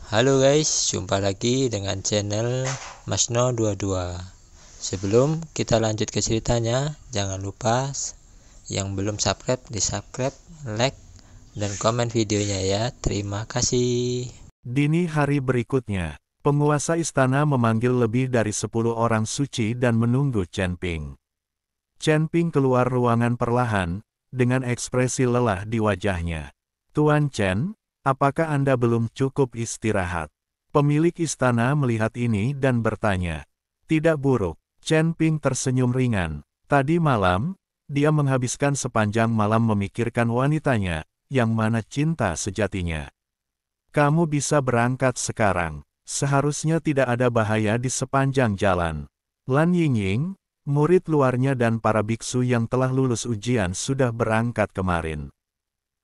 Halo guys, jumpa lagi dengan channel Masno22. Sebelum kita lanjut ke ceritanya, jangan lupa yang belum subscribe di subscribe, like, dan komen videonya ya. Terima kasih. Dini hari berikutnya, penguasa istana memanggil lebih dari 10 orang suci dan menunggu Chen Ping. Chen Ping keluar ruangan perlahan, dengan ekspresi lelah di wajahnya. "Tuan Chen, apakah Anda belum cukup istirahat?" Pemilik istana melihat ini dan bertanya. "Tidak buruk." Chen Ping tersenyum ringan. Tadi malam, dia menghabiskan sepanjang malam memikirkan wanitanya, yang mana cinta sejatinya. "Kamu bisa berangkat sekarang. Seharusnya tidak ada bahaya di sepanjang jalan." Lan Yingying, murid luarnya dan para biksu yang telah lulus ujian sudah berangkat kemarin.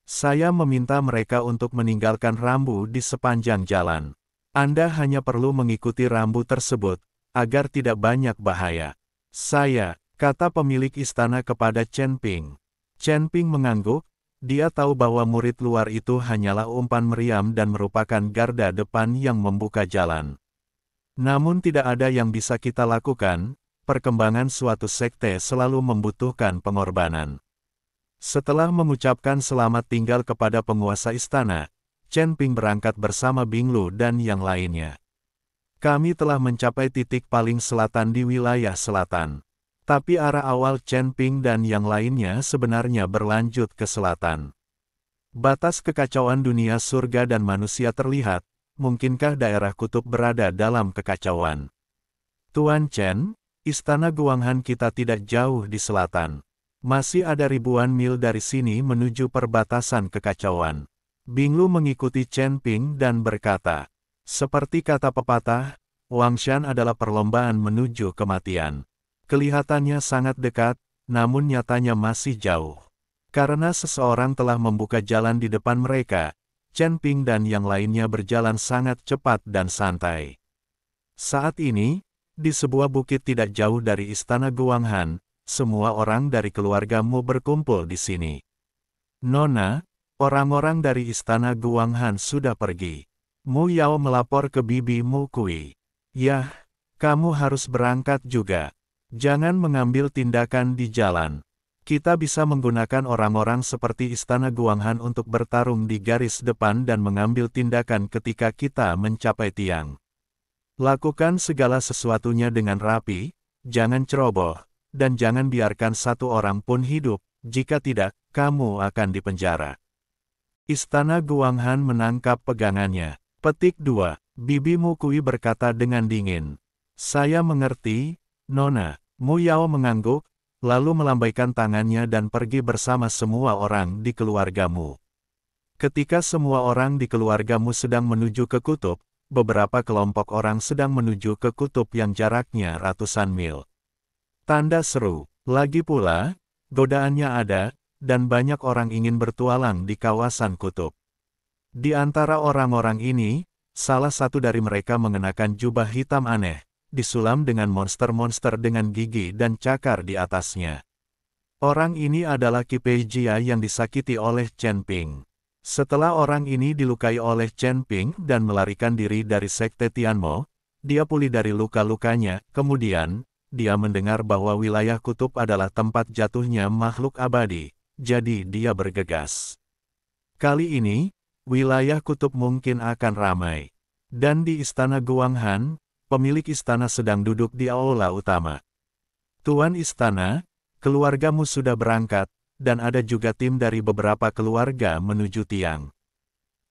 "Saya meminta mereka untuk meninggalkan rambu di sepanjang jalan. Anda hanya perlu mengikuti rambu tersebut, agar tidak banyak bahaya." "Saya," kata pemilik istana kepada Chen Ping. Chen Ping mengangguk. Dia tahu bahwa murid luar itu hanyalah umpan meriam dan merupakan garda depan yang membuka jalan. Namun tidak ada yang bisa kita lakukan, perkembangan suatu sekte selalu membutuhkan pengorbanan. Setelah mengucapkan selamat tinggal kepada penguasa istana, Chen Ping berangkat bersama Binglu dan yang lainnya. "Kami telah mencapai titik paling selatan di wilayah selatan. Tapi arah awal Chen Ping dan yang lainnya sebenarnya berlanjut ke selatan. Batas kekacauan dunia surga dan manusia terlihat, mungkinkah daerah kutub berada dalam kekacauan?" "Tuan Chen, istana Guanghan kita tidak jauh di selatan. Masih ada ribuan mil dari sini menuju perbatasan kekacauan." Binglu mengikuti Chen Ping dan berkata, "Seperti kata pepatah, Wangshan adalah perlombaan menuju kematian. Kelihatannya sangat dekat, namun nyatanya masih jauh." Karena seseorang telah membuka jalan di depan mereka, Chen Ping dan yang lainnya berjalan sangat cepat dan santai. Saat ini, di sebuah bukit tidak jauh dari istana Guanghan, semua orang dari keluargamu berkumpul di sini. "Nona, orang-orang dari istana Guanghan sudah pergi. Mu Yao melapor ke bibi Mu Kui." "Yah, kamu harus berangkat juga. Jangan mengambil tindakan di jalan. Kita bisa menggunakan orang-orang seperti istana Guanghan untuk bertarung di garis depan dan mengambil tindakan ketika kita mencapai tiang. Lakukan segala sesuatunya dengan rapi, jangan ceroboh, dan jangan biarkan satu orang pun hidup, jika tidak, kamu akan dipenjara." Istana Guanghan menangkap pegangannya. Petik 2. Bibi Mu Kui berkata dengan dingin. "Saya mengerti, Nona." Mu Yao mengangguk, lalu melambaikan tangannya dan pergi bersama semua orang di keluargamu. Ketika semua orang di keluargamu sedang menuju ke kutub, beberapa kelompok orang sedang menuju ke kutub yang jaraknya ratusan mil. Tanda seru. Lagi pula, godaannya ada, dan banyak orang ingin bertualang di kawasan kutub. Di antara orang-orang ini, salah satu dari mereka mengenakan jubah hitam aneh, disulam dengan monster-monster dengan gigi dan cakar di atasnya. Orang ini adalah Qi Pei Jia yang disakiti oleh Chen Ping. Setelah orang ini dilukai oleh Chen Ping dan melarikan diri dari sekte Tianmo, dia pulih dari luka-lukanya. Kemudian, dia mendengar bahwa wilayah kutub adalah tempat jatuhnya makhluk abadi, jadi dia bergegas. Kali ini, wilayah kutub mungkin akan ramai. Dan di istana Guanghan, pemilik istana sedang duduk di aula utama. "Tuan istana, keluargamu sudah berangkat, dan ada juga tim dari beberapa keluarga menuju tiang.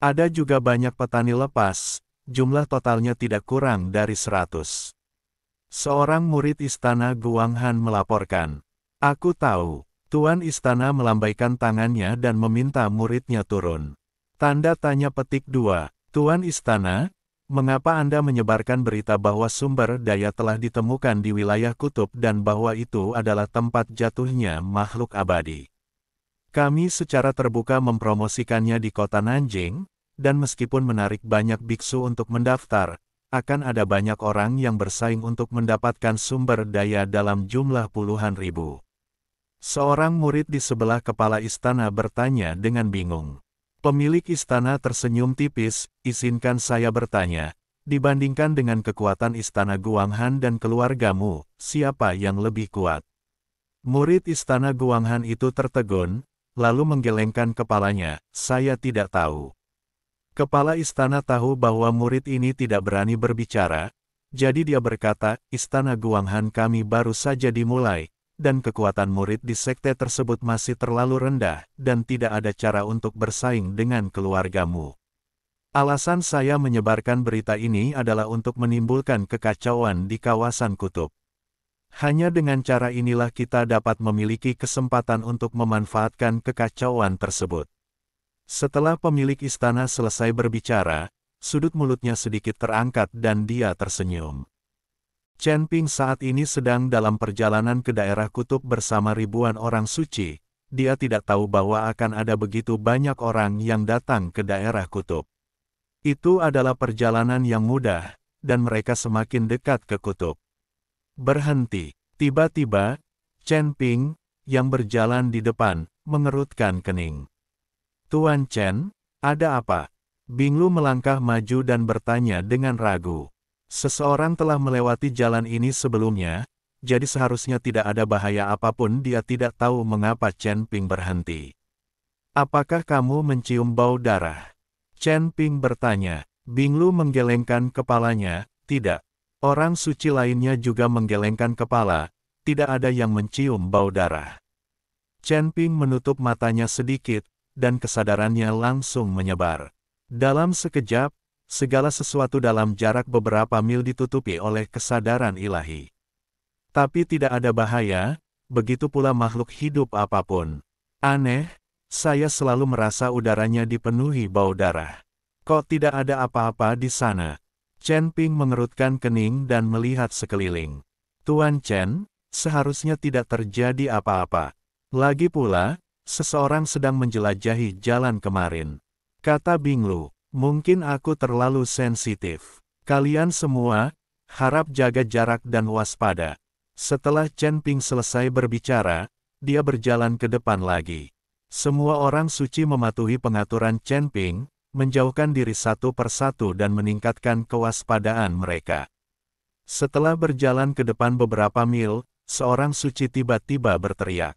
Ada juga banyak petani lepas, jumlah totalnya tidak kurang dari 100. Seorang murid istana Guanghan melaporkan. "Aku tahu." Tuan istana melambaikan tangannya dan meminta muridnya turun. Tanda tanya petik 2. "Tuan istana, mengapa Anda menyebarkan berita bahwa sumber daya telah ditemukan di wilayah kutub dan bahwa itu adalah tempat jatuhnya makhluk abadi? Kami secara terbuka mempromosikannya di kota Nanjing, dan meskipun menarik banyak biksu untuk mendaftar, akan ada banyak orang yang bersaing untuk mendapatkan sumber daya dalam jumlah puluhan ribu." Seorang murid di sebelah kepala istana bertanya dengan bingung. Pemilik istana tersenyum tipis, izinkan saya bertanya. Dibandingkan dengan kekuatan istana Guanghan dan keluargamu, siapa yang lebih kuat? Murid istana Guanghan itu tertegun, lalu menggelengkan kepalanya, saya tidak tahu. Kepala istana tahu bahwa murid ini tidak berani berbicara, jadi dia berkata, istana Guanghan kami baru saja dimulai, dan kekuatan murid di sekte tersebut masih terlalu rendah, dan tidak ada cara untuk bersaing dengan keluargamu. Alasan saya menyebarkan berita ini adalah untuk menimbulkan kekacauan di kawasan kutub. Hanya dengan cara inilah kita dapat memiliki kesempatan untuk memanfaatkan kekacauan tersebut. Setelah pemilik istana selesai berbicara, sudut mulutnya sedikit terangkat dan dia tersenyum. Chen Ping saat ini sedang dalam perjalanan ke daerah kutub bersama ribuan orang suci. Dia tidak tahu bahwa akan ada begitu banyak orang yang datang ke daerah kutub. Itu adalah perjalanan yang mudah, dan mereka semakin dekat ke kutub. Berhenti. Tiba-tiba, Chen Ping, yang berjalan di depan, mengerutkan kening. Tuan Chen, ada apa? Binglu melangkah maju dan bertanya dengan ragu. Seseorang telah melewati jalan ini sebelumnya, jadi seharusnya tidak ada bahaya apapun. Dia tidak tahu mengapa Chen Ping berhenti. Apakah kamu mencium bau darah? Chen Ping bertanya. Binglu menggelengkan kepalanya, tidak. Orang suci lainnya juga menggelengkan kepala, tidak ada yang mencium bau darah. Chen Ping menutup matanya sedikit, dan kesadarannya langsung menyebar. Dalam sekejap, segala sesuatu dalam jarak beberapa mil ditutupi oleh kesadaran ilahi. Tapi tidak ada bahaya, begitu pula makhluk hidup apapun. Aneh, saya selalu merasa udaranya dipenuhi bau darah. Kok tidak ada apa-apa di sana? Chen Ping mengerutkan kening dan melihat sekeliling. Tuan Chen, seharusnya tidak terjadi apa-apa. Lagi pula, seseorang sedang menjelajahi jalan kemarin. Kata Binglu. Mungkin aku terlalu sensitif. Kalian semua, harap jaga jarak dan waspada. Setelah Chen Ping selesai berbicara, dia berjalan ke depan lagi. Semua orang suci mematuhi pengaturan Chen Ping, menjauhkan diri satu persatu dan meningkatkan kewaspadaan mereka. Setelah berjalan ke depan beberapa mil, seorang suci tiba-tiba berteriak.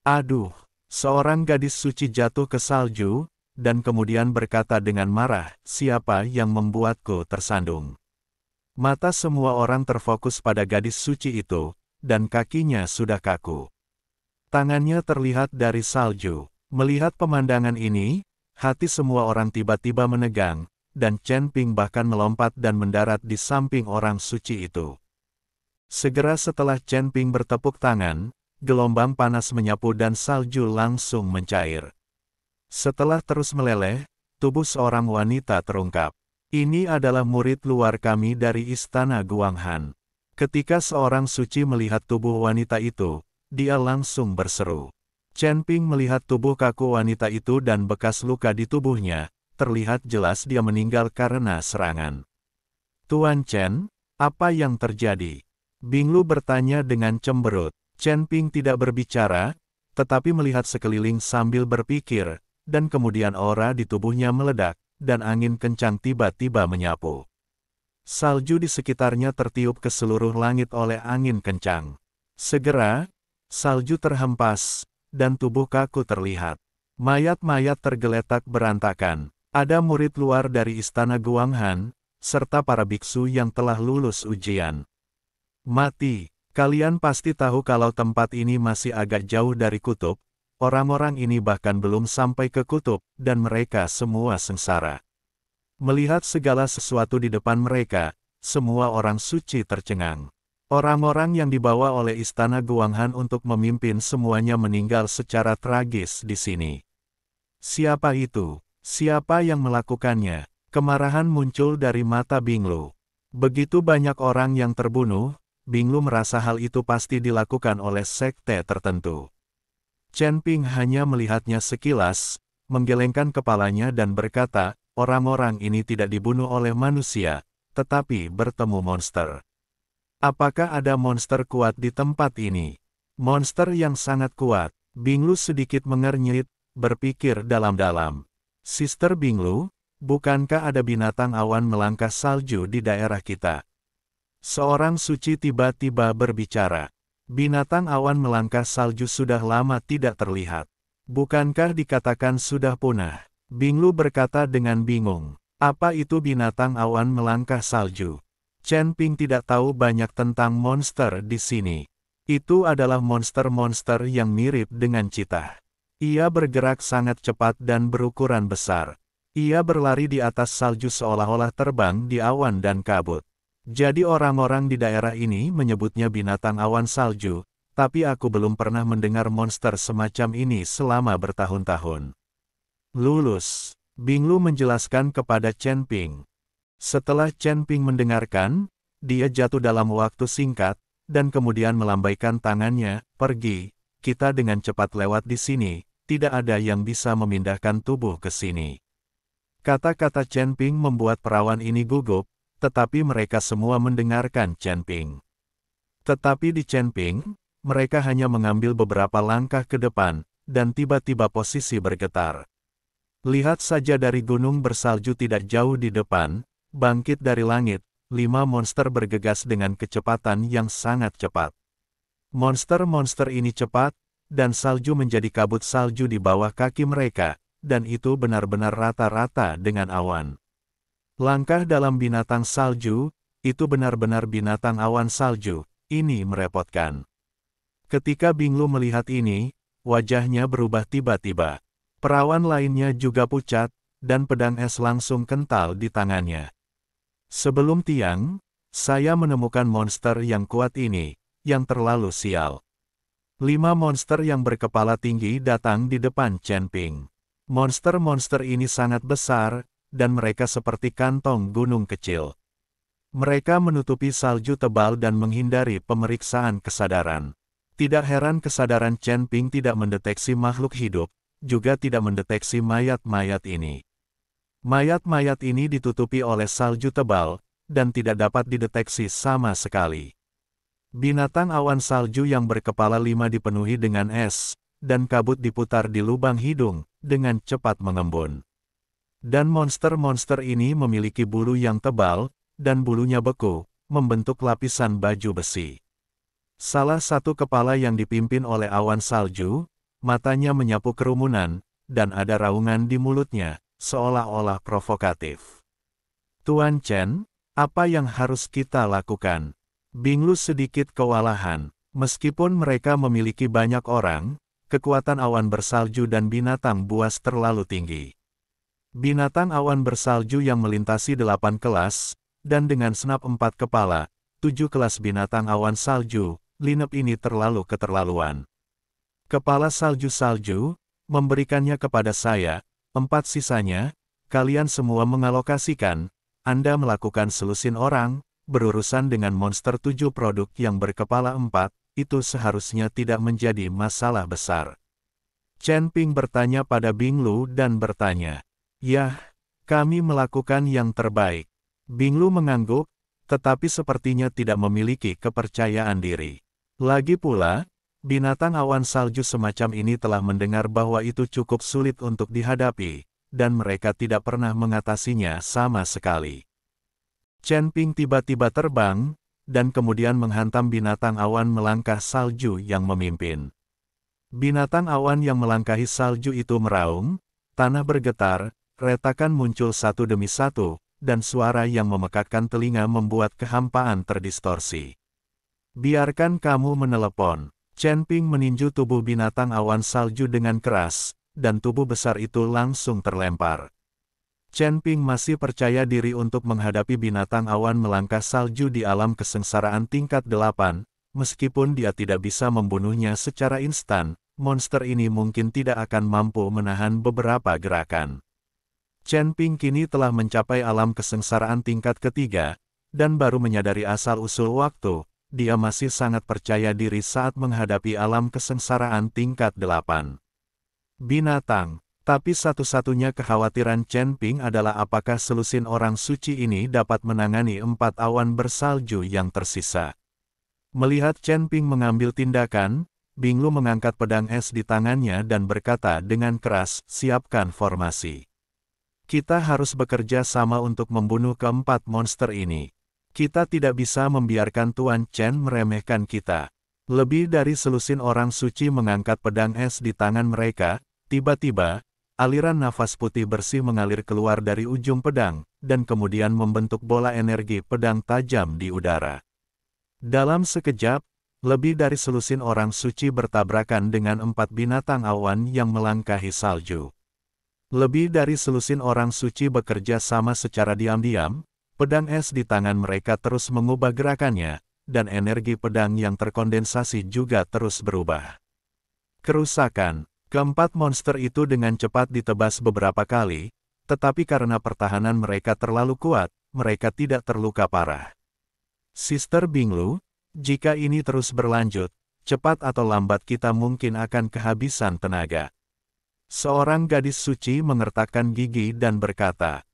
Aduh, seorang gadis suci jatuh ke salju, dan kemudian berkata dengan marah, siapa yang membuatku tersandung? Mata semua orang terfokus pada gadis suci itu, dan kakinya sudah kaku. Tangannya terlihat dari salju. Melihat pemandangan ini, hati semua orang tiba-tiba menegang, dan Chen Ping bahkan melompat dan mendarat di samping orang suci itu. Segera setelah Chen Ping bertepuk tangan, gelombang panas menyapu dan salju langsung mencair. Setelah terus meleleh, tubuh seorang wanita terungkap. Ini adalah murid luar kami dari istana Guanghan. Ketika seorang suci melihat tubuh wanita itu, dia langsung berseru. Chen Ping melihat tubuh kaku wanita itu dan bekas luka di tubuhnya, terlihat jelas dia meninggal karena serangan. Tuan Chen, apa yang terjadi? Binglu bertanya dengan cemberut. Chen Ping tidak berbicara, tetapi melihat sekeliling sambil berpikir, dan kemudian aura di tubuhnya meledak, dan angin kencang tiba-tiba menyapu. Salju di sekitarnya tertiup ke seluruh langit oleh angin kencang. Segera, salju terhempas, dan tubuh kaku terlihat. Mayat-mayat tergeletak berantakan. Ada murid luar dari istana Guanghan, serta para biksu yang telah lulus ujian. Mati, kalian pasti tahu kalau tempat ini masih agak jauh dari kutub. Orang-orang ini bahkan belum sampai ke kutub, dan mereka semua sengsara. Melihat segala sesuatu di depan mereka, semua orang suci tercengang. Orang-orang yang dibawa oleh istana Guanghan untuk memimpin semuanya meninggal secara tragis di sini. Siapa itu? Siapa yang melakukannya? Kemarahan muncul dari mata Binglu. Begitu banyak orang yang terbunuh, Binglu merasa hal itu pasti dilakukan oleh sekte tertentu. Chen Ping hanya melihatnya sekilas, menggelengkan kepalanya dan berkata, orang-orang ini tidak dibunuh oleh manusia, tetapi bertemu monster. Apakah ada monster kuat di tempat ini? Monster yang sangat kuat. Binglu sedikit mengernyit, berpikir dalam-dalam. Sister Binglu, bukankah ada binatang awan melangkah salju di daerah kita? Seorang suci tiba-tiba berbicara. Binatang awan melangkah salju sudah lama tidak terlihat. Bukankah dikatakan sudah punah? Binglu berkata dengan bingung. Apa itu binatang awan melangkah salju? Chen Ping tidak tahu banyak tentang monster di sini. Itu adalah monster-monster yang mirip dengan cheetah. Ia bergerak sangat cepat dan berukuran besar. Ia berlari di atas salju seolah-olah terbang di awan dan kabut. Jadi orang-orang di daerah ini menyebutnya binatang awan salju, tapi aku belum pernah mendengar monster semacam ini selama bertahun-tahun. Lulus, Binglu menjelaskan kepada Chen Ping. Setelah Chen Ping mendengarkan, dia jatuh dalam waktu singkat, dan kemudian melambaikan tangannya, pergi, kita dengan cepat lewat di sini, tidak ada yang bisa memindahkan tubuh ke sini. Kata-kata Chen Ping membuat perawan ini gugup, tetapi mereka semua mendengarkan Chen Ping. Tetapi di Chen Ping, mereka hanya mengambil beberapa langkah ke depan, dan tiba-tiba posisi bergetar. Lihat saja dari gunung bersalju tidak jauh di depan, bangkit dari langit, 5 monster bergegas dengan kecepatan yang sangat cepat. Monster-monster ini cepat, dan salju menjadi kabut salju di bawah kaki mereka, dan itu benar-benar rata-rata dengan awan. Langkah dalam binatang salju, itu benar-benar binatang awan salju, ini merepotkan. Ketika Binglu melihat ini, wajahnya berubah tiba-tiba. Perawan lainnya juga pucat, dan pedang es langsung kental di tangannya. Sebelum tiang, saya menemukan monster yang kuat ini, yang terlalu sial. 5 monster yang berkepala tinggi datang di depan Chen Ping. Monster-monster ini sangat besar, dan mereka seperti kantong gunung kecil. Mereka menutupi salju tebal dan menghindari pemeriksaan kesadaran. Tidak heran kesadaran Chen Ping tidak mendeteksi makhluk hidup, juga tidak mendeteksi mayat-mayat ini. Mayat-mayat ini ditutupi oleh salju tebal, dan tidak dapat dideteksi sama sekali. Binatang awan salju yang berkepala 5 dipenuhi dengan es, dan kabut diputar di lubang hidung, dengan cepat mengembun. Dan monster-monster ini memiliki bulu yang tebal, dan bulunya beku, membentuk lapisan baju besi. Salah satu kepala yang dipimpin oleh awan salju, matanya menyapu kerumunan, dan ada raungan di mulutnya, seolah-olah provokatif. Tuan Chen, apa yang harus kita lakukan? Binglu sedikit kewalahan. Meskipun mereka memiliki banyak orang, kekuatan awan bersalju dan binatang buas terlalu tinggi. Binatang awan bersalju yang melintasi 8 kelas, dan dengan senap 4 kepala, 7 kelas binatang awan salju, lineup ini terlalu keterlaluan. Kepala salju-salju, memberikannya kepada saya, 4 sisanya, kalian semua mengalokasikan, Anda melakukan selusin orang, berurusan dengan monster 7 produk yang berkepala 4, itu seharusnya tidak menjadi masalah besar. Chen Ping bertanya pada Binglu dan bertanya, "Yah, kami melakukan yang terbaik." Binglu mengangguk, tetapi sepertinya tidak memiliki kepercayaan diri. Lagi pula, binatang awan salju semacam ini telah mendengar bahwa itu cukup sulit untuk dihadapi, dan mereka tidak pernah mengatasinya sama sekali. Chen Ping tiba-tiba terbang, dan kemudian menghantam binatang awan melangkah salju yang memimpin. Binatang awan yang melangkahi salju itu meraung, tanah bergetar, retakan muncul satu demi satu, dan suara yang memekakkan telinga membuat kehampaan terdistorsi. "Biarkan kamu menelepon." Chen Ping meninju tubuh binatang awan salju dengan keras, dan tubuh besar itu langsung terlempar. Chen Ping masih percaya diri untuk menghadapi binatang awan melangkah salju di alam kesengsaraan tingkat 8, meskipun dia tidak bisa membunuhnya secara instan, monster ini mungkin tidak akan mampu menahan beberapa gerakan. Chen Ping kini telah mencapai alam kesengsaraan tingkat ketiga, dan baru menyadari asal-usul waktu. Dia masih sangat percaya diri saat menghadapi alam kesengsaraan tingkat 8. Binatang, tapi satu-satunya kekhawatiran Chen Ping adalah apakah selusin orang suci ini dapat menangani 4 awan bersalju yang tersisa. Melihat Chen Ping mengambil tindakan, Binglu mengangkat pedang es di tangannya dan berkata dengan keras, "Siapkan formasi." Kita harus bekerja sama untuk membunuh keempat monster ini. Kita tidak bisa membiarkan Tuan Chen meremehkan kita. Lebih dari selusin orang suci mengangkat pedang es di tangan mereka. Tiba-tiba, aliran nafas putih bersih mengalir keluar dari ujung pedang, dan kemudian membentuk bola energi pedang tajam di udara. Dalam sekejap, lebih dari selusin orang suci bertabrakan dengan 4 binatang awan yang melangkahi salju. Lebih dari selusin orang suci bekerja sama secara diam-diam, pedang es di tangan mereka terus mengubah gerakannya, dan energi pedang yang terkondensasi juga terus berubah. Kerusakan, keempat monster itu dengan cepat ditebas beberapa kali, tetapi karena pertahanan mereka terlalu kuat, mereka tidak terluka parah. Sister Binglu, jika ini terus berlanjut, cepat atau lambat kita mungkin akan kehabisan tenaga. Seorang gadis suci mengertakkan gigi dan berkata,